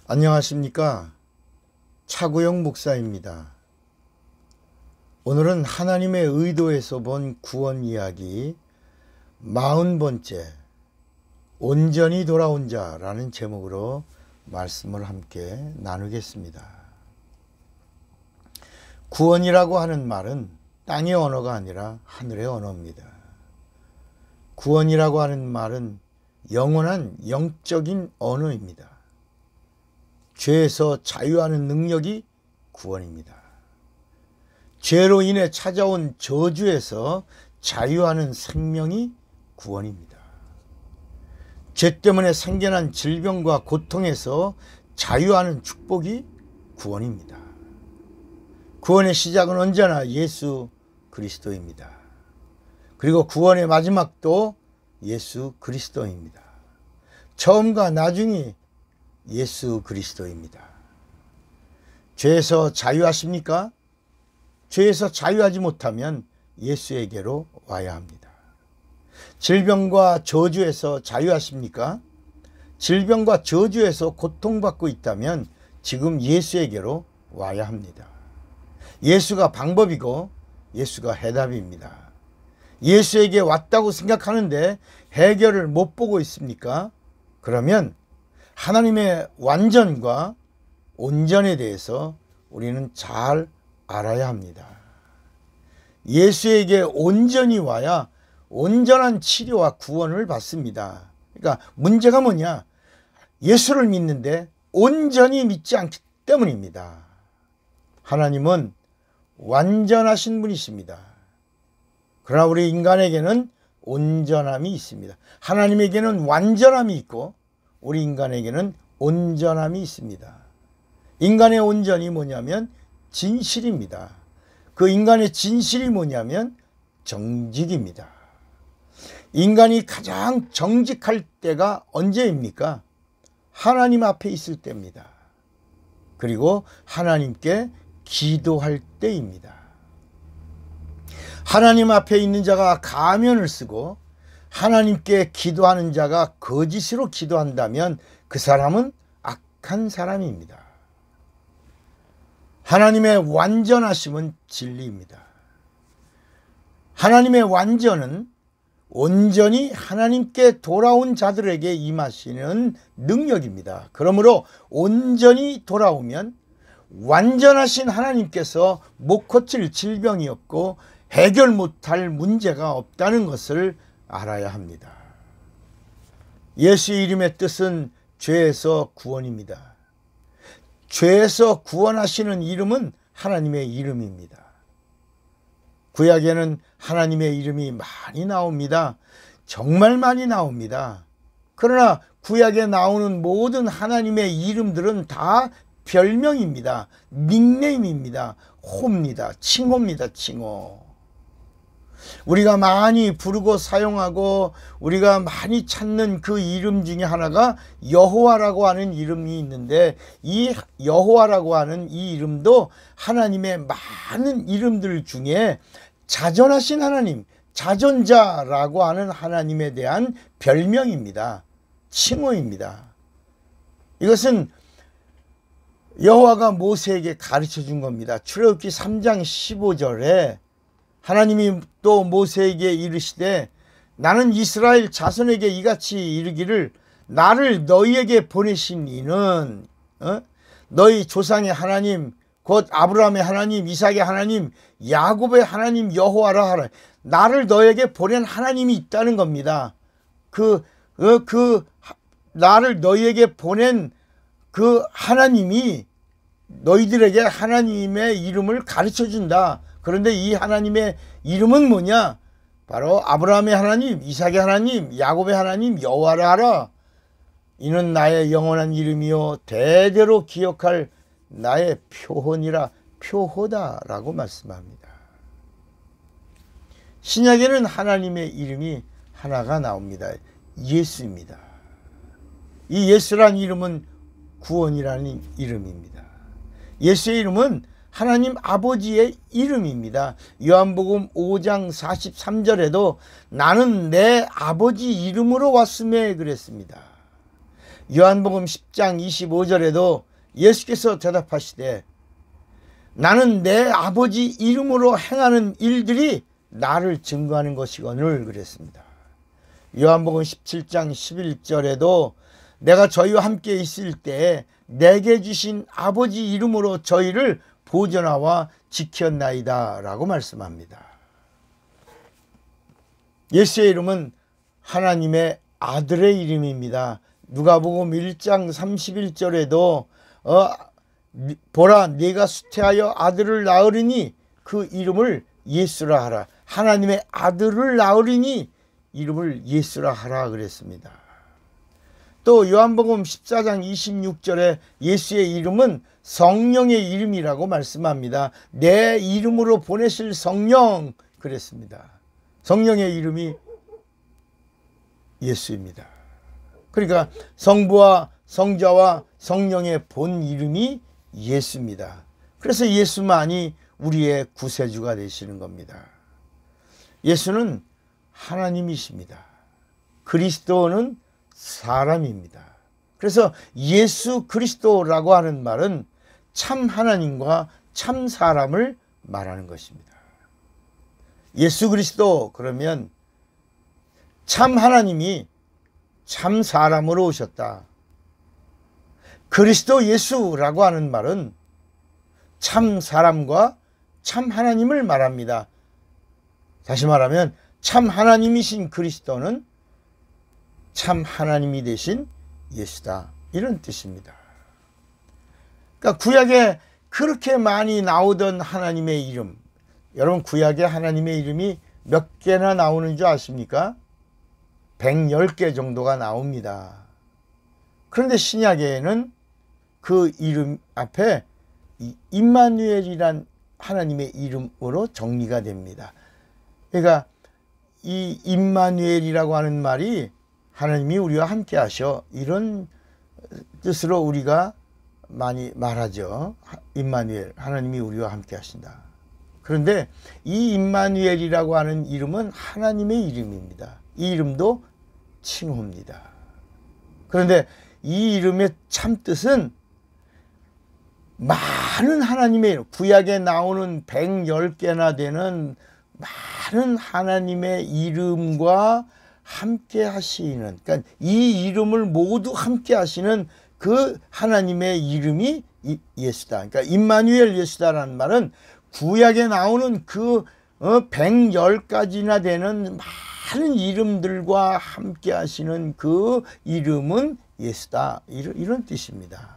안녕하십니까? 차구영 목사입니다. 오늘은 하나님의 의도에서 본 구원 이야기 40번째 온전히 돌아온 자라는 제목으로 말씀을 함께 나누겠습니다. 구원이라고 하는 말은 땅의 언어가 아니라 하늘의 언어입니다. 구원이라고 하는 말은 영원한 영적인 언어입니다. 죄에서 자유하는 능력이 구원입니다. 죄로 인해 찾아온 저주에서 자유하는 생명이 구원입니다. 죄 때문에 생겨난 질병과 고통에서 자유하는 축복이 구원입니다. 구원의 시작은 언제나 예수 그리스도입니다. 그리고 구원의 마지막도 예수 그리스도입니다. 처음과 나중이 예수 그리스도입니다. 죄에서 자유하십니까? 죄에서 자유하지 못하면 예수에게로 와야 합니다. 질병과 저주에서 자유하십니까? 질병과 저주에서 고통받고 있다면 지금 예수에게로 와야 합니다. 예수가 방법이고 예수가 해답입니다. 예수에게 왔다고 생각하는데 해결을 못 보고 있습니까? 그러면 하나님의 완전과 온전에 대해서 우리는 잘 알아야 합니다. 예수에게 온전히 와야 온전한 치료와 구원을 받습니다. 그러니까 문제가 뭐냐? 예수를 믿는데 온전히 믿지 않기 때문입니다. 하나님은 완전하신 분이십니다. 그러나 우리 인간에게는 온전함이 있습니다. 하나님에게는 완전함이 있고 우리 인간에게는 온전함이 있습니다. 인간의 온전이 뭐냐면 진실입니다. 그 인간의 진실이 뭐냐면 정직입니다. 인간이 가장 정직할 때가 언제입니까? 하나님 앞에 있을 때입니다. 그리고 하나님께 기도할 때입니다. 하나님 앞에 있는 자가 가면을 쓰고 하나님께 기도하는 자가 거짓으로 기도한다면 그 사람은 악한 사람입니다. 하나님의 완전하심은 진리입니다. 하나님의 완전은 온전히 하나님께 돌아온 자들에게 임하시는 능력입니다. 그러므로 온전히 돌아오면 완전하신 하나님께서 못 고칠 질병이 없고 해결 못할 문제가 없다는 것을 알아야 합니다. 예수의 이름의 뜻은 죄에서 구원입니다. 죄에서 구원하시는 이름은 하나님의 이름입니다. 구약에는 하나님의 이름이 많이 나옵니다. 정말 많이 나옵니다. 그러나 구약에 나오는 모든 하나님의 이름들은 다 별명입니다. 닉네임입니다. 호입니다. 칭호입니다. 칭호. 우리가 많이 부르고 사용하고 우리가 많이 찾는 그 이름 중에 하나가 여호와라고 하는 이름이 있는데 이 여호와라고 하는 이 이름도 하나님의 많은 이름들 중에 자존하신 하나님, 자존자라고 하는 하나님에 대한 별명입니다. 칭호입니다. 이것은 여호와가 모세에게 가르쳐 준 겁니다. 출애굽기 3장 15절에 하나님이 또 모세에게 이르시되 나는 이스라엘 자손에게 이같이 이르기를 나를 너희에게 보내신 이는 너희 조상의 하나님 곧 아브라함의 하나님 이삭의 하나님 야곱의 하나님 여호와라 하라. 나를 너에게 보낸 하나님이 있다는 겁니다. 나를 너희에게 보낸 그 하나님이 너희들에게 하나님의 이름을 가르쳐 준다. 그런데 이 하나님의 이름은 뭐냐? 바로 아브라함의 하나님, 이삭의 하나님, 야곱의 하나님 여호와라 하라. 이는 나의 영원한 이름이요 대대로 기억할 나의 표혼이라 표호다라고 말씀합니다. 신약에는 하나님의 이름이 하나가 나옵니다. 예수입니다. 이 예수라는 이름은 구원이라는 이름입니다. 예수의 이름은 하나님 아버지의 이름입니다. 요한복음 5장 43절에도 나는 내 아버지 이름으로 왔음에 그랬습니다. 요한복음 10장 25절에도 예수께서 대답하시되 나는 내 아버지 이름으로 행하는 일들이 나를 증거하는 것이거늘 그랬습니다. 요한복음 17장 11절에도 내가 저희와 함께 있을 때 내게 주신 아버지 이름으로 저희를 보존하와 지켰나이다 라고 말씀합니다. 예수의 이름은 하나님의 아들의 이름입니다. 누가복음 1장 31절에도 보라 네가 수태하여 아들을 낳으리니 그 이름을 예수라 하라. 하나님의 아들을 낳으리니 이름을 예수라 하라 그랬습니다. 또 요한복음 14장 26절에 예수의 이름은 성령의 이름이라고 말씀합니다. 내 이름으로 보내실 성령 그랬습니다. 성령의 이름이 예수입니다. 그러니까 성부와 성자와 성령의 본 이름이 예수입니다. 그래서 예수만이 우리의 구세주가 되시는 겁니다. 예수는 하나님이십니다. 그리스도는 사람입니다. 그래서 예수 그리스도라고 하는 말은 참 하나님과 참 사람을 말하는 것입니다. 예수 그리스도 그러면 참 하나님이 참 사람으로 오셨다. 그리스도 예수라고 하는 말은 참 사람과 참 하나님을 말합니다. 다시 말하면 참 하나님이신 그리스도는 참 하나님이 되신 예수다. 이런 뜻입니다. 그러니까 구약에 그렇게 많이 나오던 하나님의 이름, 여러분 구약에 하나님의 이름이 몇 개나 나오는 줄 아십니까? 110개 정도가 나옵니다. 그런데 신약에는 그 이름 앞에 임마누엘이란 하나님의 이름으로 정리가 됩니다. 그러니까 이 임마누엘이라고 하는 말이 하나님이 우리와 함께 하셔 이런 뜻으로 우리가 많이 말하죠. 임마누엘, 하나님이 우리와 함께 하신다. 그런데 이 임마누엘이라고 하는 이름은 하나님의 이름입니다. 이 이름도 칭호입니다. 그런데 이 이름의 참뜻은 많은 하나님의 이름, 구약에 나오는 110개나 되는 많은 하나님의 이름과 함께 하시는, 그러니까 이 이름을 모두 함께 하시는 그 하나님의 이름이 예수다. 그러니까 임마누엘 예수다라는 말은 구약에 나오는 그 110가지나 되는 많은 이름들과 함께 하시는 그 이름은 예수다. 이런 뜻입니다.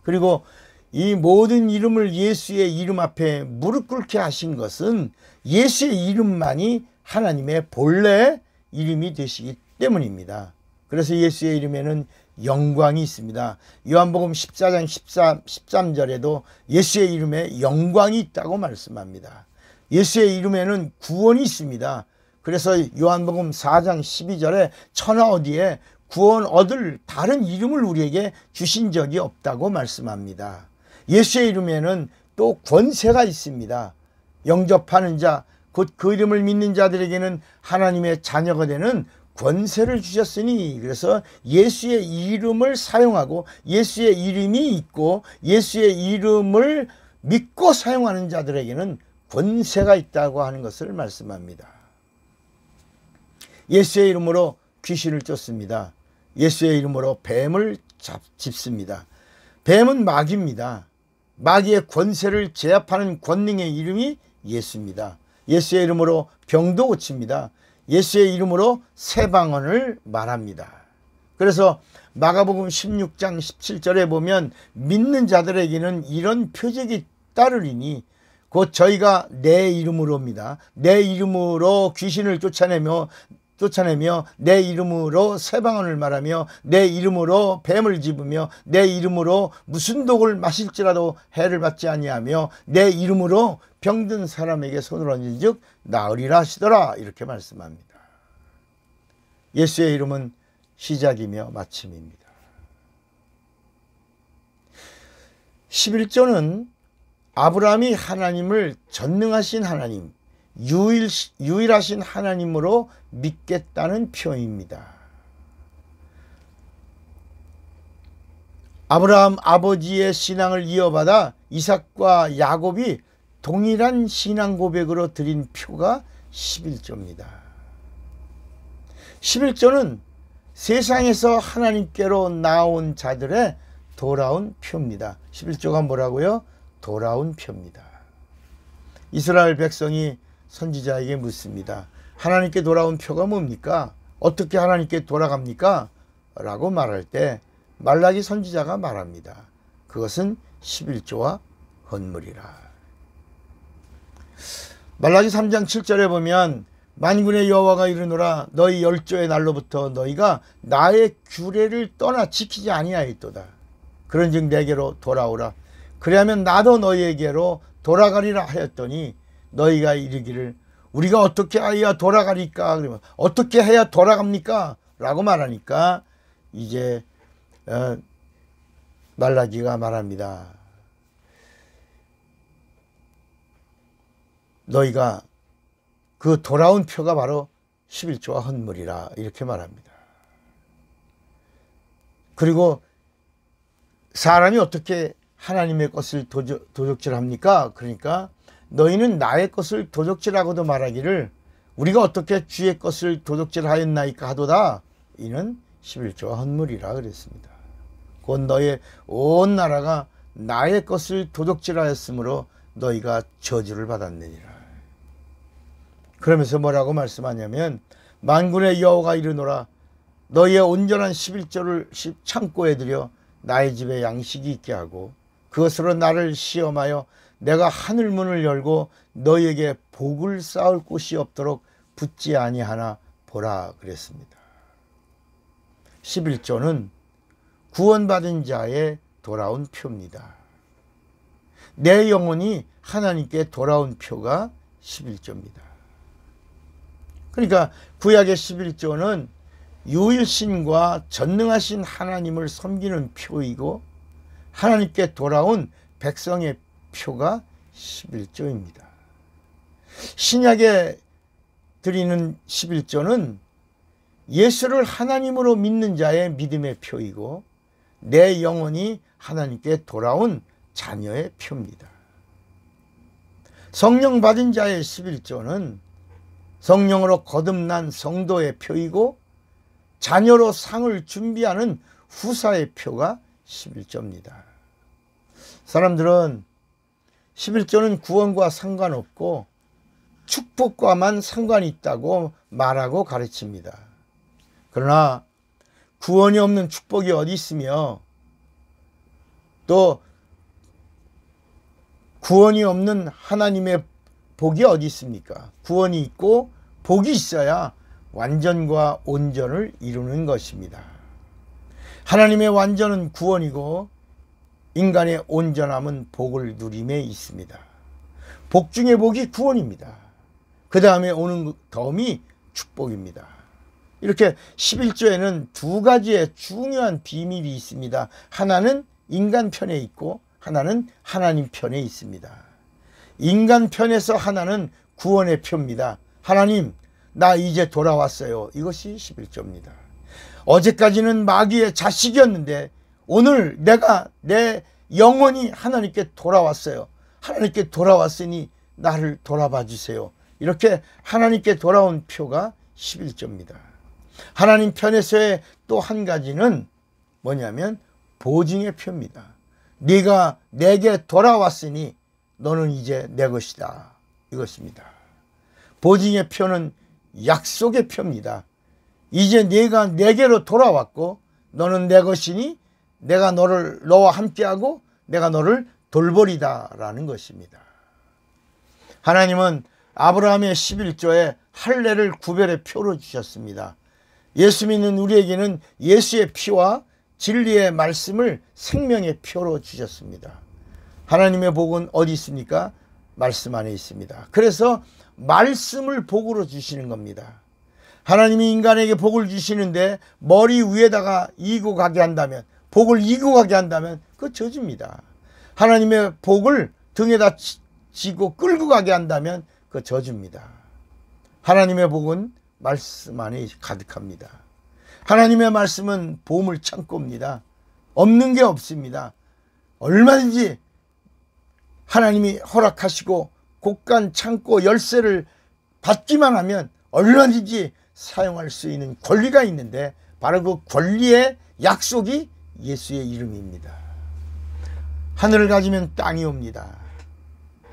그리고 이 모든 이름을 예수의 이름 앞에 무릎 꿇게 하신 것은 예수의 이름만이 하나님의 본래 이름이 되시기 때문입니다. 그래서 예수의 이름에는 영광이 있습니다. 요한복음 14장 13절에도 예수의 이름에 영광이 있다고 말씀합니다. 예수의 이름에는 구원이 있습니다. 그래서 요한복음 4장 12절에 천하 어디에 구원 얻을 다른 이름을 우리에게 주신 적이 없다고 말씀합니다. 예수의 이름에는 또 권세가 있습니다. 영접하는 자, 곧 그 이름을 믿는 자들에게는 하나님의 자녀가 되는 권세를 주셨으니, 그래서 예수의 이름을 사용하고 예수의 이름이 있고 예수의 이름을 믿고 사용하는 자들에게는 권세가 있다고 하는 것을 말씀합니다. 예수의 이름으로 귀신을 쫓습니다. 예수의 이름으로 뱀을 짚습니다. 뱀은 마귀입니다. 마귀의 권세를 제압하는 권능의 이름이 예수입니다. 예수의 이름으로 병도 고칩니다. 예수의 이름으로 새 방언을 말합니다. 그래서 마가복음 16장 17절에 보면 믿는 자들에게는 이런 표적이 따르리니 곧 저희가 내 이름으로입니다. 내 이름으로 귀신을 쫓아내며 내 이름으로 새 방언을 말하며 내 이름으로 뱀을 집으며 내 이름으로 무슨 독을 마실지라도 해를 받지 아니하며 내 이름으로 병든 사람에게 손을 얹은즉 나으리라 하시더라. 이렇게 말씀합니다. 예수의 이름은 시작이며 마침입니다. 11조는 아브라함이 하나님을 전능하신 하나님, 유일하신 하나님으로 믿겠다는 표현입니다. 아브라함 아버지의 신앙을 이어받아 이삭과 야곱이 동일한 신앙 고백으로 드린 표가 11조입니다. 11조는 세상에서 하나님께로 나온 자들의 돌아온 표입니다. 11조가 뭐라고요? 돌아온 표입니다. 이스라엘 백성이 선지자에게 묻습니다. 하나님께 돌아온 표가 뭡니까? 어떻게 하나님께 돌아갑니까? 라고 말할 때 말라기 선지자가 말합니다. 그것은 11조와 헌물이라. 말라기 3장 7절에 보면 만군의 여호와가 이르노라 너희 열조의 날로부터 너희가 나의 규례를 떠나 지키지 아니하였도다. 그런즉 내게로 돌아오라. 그리하면 나도 너희에게로 돌아가리라 하였더니 너희가 이르기를 우리가 어떻게 해야 돌아가리까? 그러면 어떻게 해야 돌아갑니까? 라고 말하니까 이제 말라기가 말합니다. 너희가 그 돌아온 표가 바로 11조와 헌물이라 이렇게 말합니다. 그리고 사람이 어떻게 하나님의 것을 도적질합니까? 그러니까 너희는 나의 것을 도적질하고도 말하기를 우리가 어떻게 주의 것을 도적질하였나이까 하도다. 이는 11조와 헌물이라 그랬습니다. 곧 너의 온 나라가 나의 것을 도적질하였으므로 너희가 저주를 받았느니라. 그러면서 뭐라고 말씀하냐면 만군의 여호와가 이르노라 너희의 온전한 11조를 창고에 들여 나의 집에 양식이 있게 하고 그것으로 나를 시험하여 내가 하늘문을 열고 너희에게 복을 쌓을 곳이 없도록 붙지 아니하나 보라 그랬습니다. 11조는 구원받은 자의 돌아온 표입니다. 내 영혼이 하나님께 돌아온 표가 11조입니다. 그러니까 구약의 11조는 유일신과 전능하신 하나님을 섬기는 표이고 하나님께 돌아온 백성의 표가 11조입니다. 신약에 드리는 11조는 예수를 하나님으로 믿는 자의 믿음의 표이고 내 영혼이 하나님께 돌아온 자녀의 표입니다. 성령 받은 자의 11조는 성령으로 거듭난 성도의 표이고 자녀로 상을 준비하는 후사의 표가 11조입니다. 사람들은 11조는 구원과 상관없고 축복과만 상관이 있다고 말하고 가르칩니다. 그러나 구원이 없는 축복이 어디 있으며 또 구원이 없는 하나님의 복이 어디 있습니까? 구원이 있고 복이 있어야 완전과 온전을 이루는 것입니다. 하나님의 완전은 구원이고 인간의 온전함은 복을 누림에 있습니다. 복 중에 복이 구원입니다. 그 다음에 오는 덤이 축복입니다. 이렇게 11조에는 두 가지의 중요한 비밀이 있습니다. 하나는 인간 편에 있고 하나는 하나님 편에 있습니다. 인간 편에서 하나는 구원의 표입니다. 하나님, 나 이제 돌아왔어요. 이것이 11조입니다. 어제까지는 마귀의 자식이었는데 오늘 내 영혼이 하나님께 돌아왔어요. 하나님께 돌아왔으니 나를 돌아봐 주세요. 이렇게 하나님께 돌아온 표가 11조입니다. 하나님 편에서의 또 한 가지는 뭐냐면 보증의 표입니다. 네가 내게 돌아왔으니 너는 이제 내 것이다. 이것입니다. 보증의 표는 약속의 표입니다. 이제 네가 내게로 돌아왔고 너는 내 것이니 내가 너와 함께하고 내가 너를 돌보리다 라는 것입니다. 하나님은 아브라함의 11조에 할례를 구별의 표로 주셨습니다. 예수 믿는 우리에게는 예수의 피와 진리의 말씀을 생명의 표로 주셨습니다. 하나님의 복은 어디 있습니까? 말씀 안에 있습니다. 그래서 말씀을 복으로 주시는 겁니다. 하나님이 인간에게 복을 주시는데 머리 위에다가 이고 가게 한다면, 복을 이고 가게 한다면 그거 저주입니다. 하나님의 복을 등에다 지고 끌고 가게 한다면 그거 저주입니다. 하나님의 복은 말씀 안에 가득합니다. 하나님의 말씀은 보물 창고입니다. 없는 게 없습니다. 얼마든지 하나님이 허락하시고 곳간 창고 열쇠를 받기만 하면 얼마든지 사용할 수 있는 권리가 있는데 바로 그 권리의 약속이 예수의 이름입니다. 하늘을 가지면 땅이 옵니다.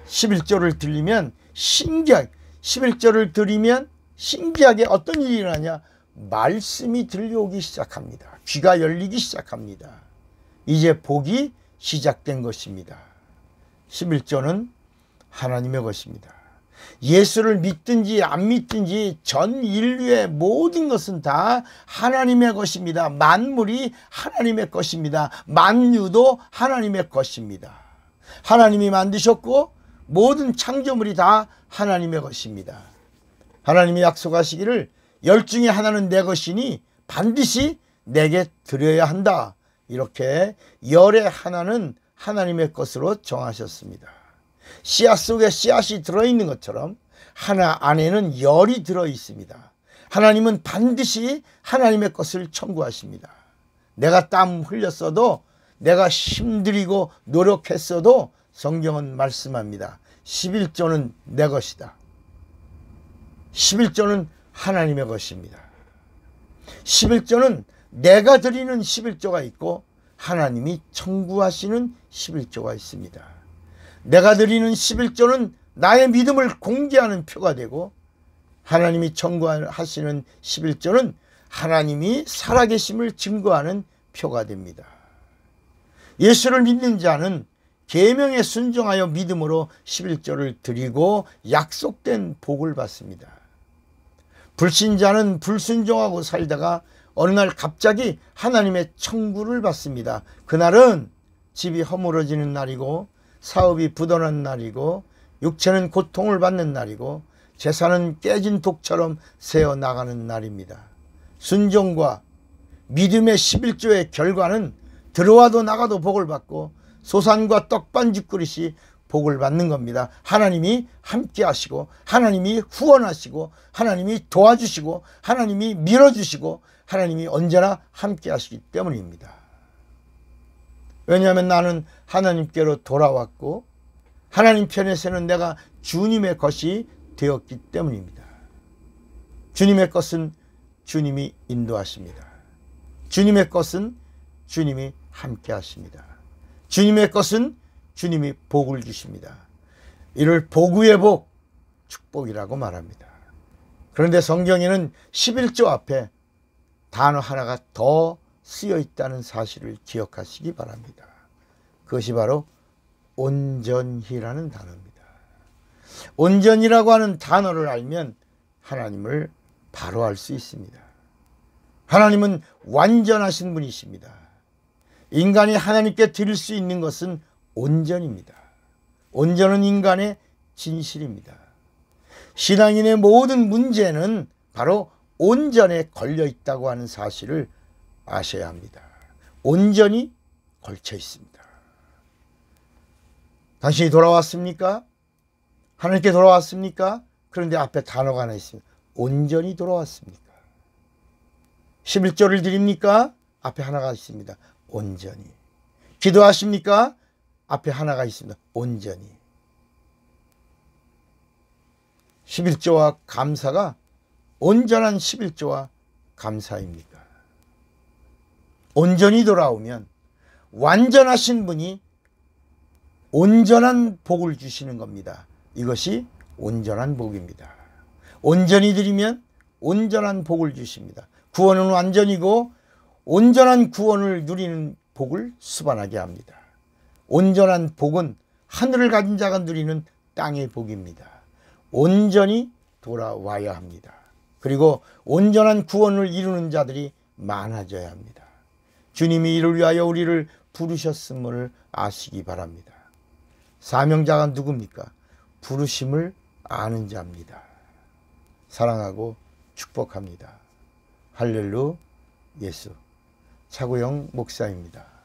11조를 드리면 신기하게 11조를 드리면 신기하게 어떤 일이 일어나냐? 말씀이 들려오기 시작합니다. 귀가 열리기 시작합니다. 이제 복이 시작된 것입니다. 11조는 하나님의 것입니다. 예수를 믿든지 안 믿든지 전 인류의 모든 것은 다 하나님의 것입니다. 만물이 하나님의 것입니다. 만유도 하나님의 것입니다. 하나님이 만드셨고 모든 창조물이 다 하나님의 것입니다. 하나님이 약속하시기를 열 중에 하나는 내 것이니 반드시 내게 드려야 한다. 이렇게 열의 하나는 하나님의 것으로 정하셨습니다. 씨앗 속에 씨앗이 들어있는 것처럼 하나 안에는 열이 들어있습니다. 하나님은 반드시 하나님의 것을 청구하십니다. 내가 땀 흘렸어도 내가 힘들이고 노력했어도 성경은 말씀합니다. 11조는 내 것이다. 11조는 하나님의 것입니다. 11조는 내가 드리는 11조가 있고 하나님이 청구하시는 11조가 있습니다. 내가 드리는 11조는 나의 믿음을 공개하는 표가 되고 하나님이 청구하시는 11조는 하나님이 살아계심을 증거하는 표가 됩니다. 예수를 믿는 자는 계명에 순종하여 믿음으로 11조를 드리고 약속된 복을 받습니다. 불신자는 불순종하고 살다가 어느 날 갑자기 하나님의 청구를 받습니다. 그날은 집이 허물어지는 날이고 사업이 부도난 날이고 육체는 고통을 받는 날이고 재산은 깨진 독처럼 새어나가는 날입니다. 순종과 믿음의 11조의 결과는 들어와도 나가도 복을 받고 소산과 떡반죽 그릇이 복을 받는 겁니다. 하나님이 함께 하시고 하나님이 후원하시고 하나님이 도와주시고 하나님이 밀어주시고 하나님이 언제나 함께 하시기 때문입니다. 왜냐하면 나는 하나님께로 돌아왔고 하나님 편에서는 내가 주님의 것이 되었기 때문입니다. 주님의 것은 주님이 인도하십니다. 주님의 것은 주님이 함께 하십니다. 주님의 것은 주님이 복을 주십니다. 이를 복 위의 복, 축복이라고 말합니다. 그런데 성경에는 11조 앞에 단어 하나가 더 쓰여 있다는 사실을 기억하시기 바랍니다. 그것이 바로 온전히라는 단어입니다. 온전이라고 하는 단어를 알면 하나님을 바로 알 수 있습니다. 하나님은 완전하신 분이십니다. 인간이 하나님께 드릴 수 있는 것은 온전입니다. 온전은 인간의 진실입니다. 신앙인의 모든 문제는 바로 온전에 걸려 있다고 하는 사실을 아셔야 합니다. 온전이 걸쳐 있습니다. 당신이 돌아왔습니까? 하나님께 돌아왔습니까? 그런데 앞에 단어가 하나 있습니다. 온전히 돌아왔습니까? 11조를 드립니까? 앞에 하나가 있습니다. 온전히. 기도하십니까? 앞에 하나가 있습니다. 온전히. 11조와 감사가 온전한 11조와 감사입니까? 온전히 돌아오면 완전하신 분이 온전한 복을 주시는 겁니다. 이것이 온전한 복입니다. 온전히 드리면 온전한 복을 주십니다. 구원은 완전이고 온전한 구원을 누리는 복을 수반하게 합니다. 온전한 복은 하늘을 가진 자가 누리는 땅의 복입니다. 온전히 돌아와야 합니다. 그리고 온전한 구원을 이루는 자들이 많아져야 합니다. 주님이 이를 위하여 우리를 부르셨음을 아시기 바랍니다. 사명자가 누굽니까? 부르심을 아는 자입니다. 사랑하고 축복합니다. 할렐루 예수. 차구영 목사입니다.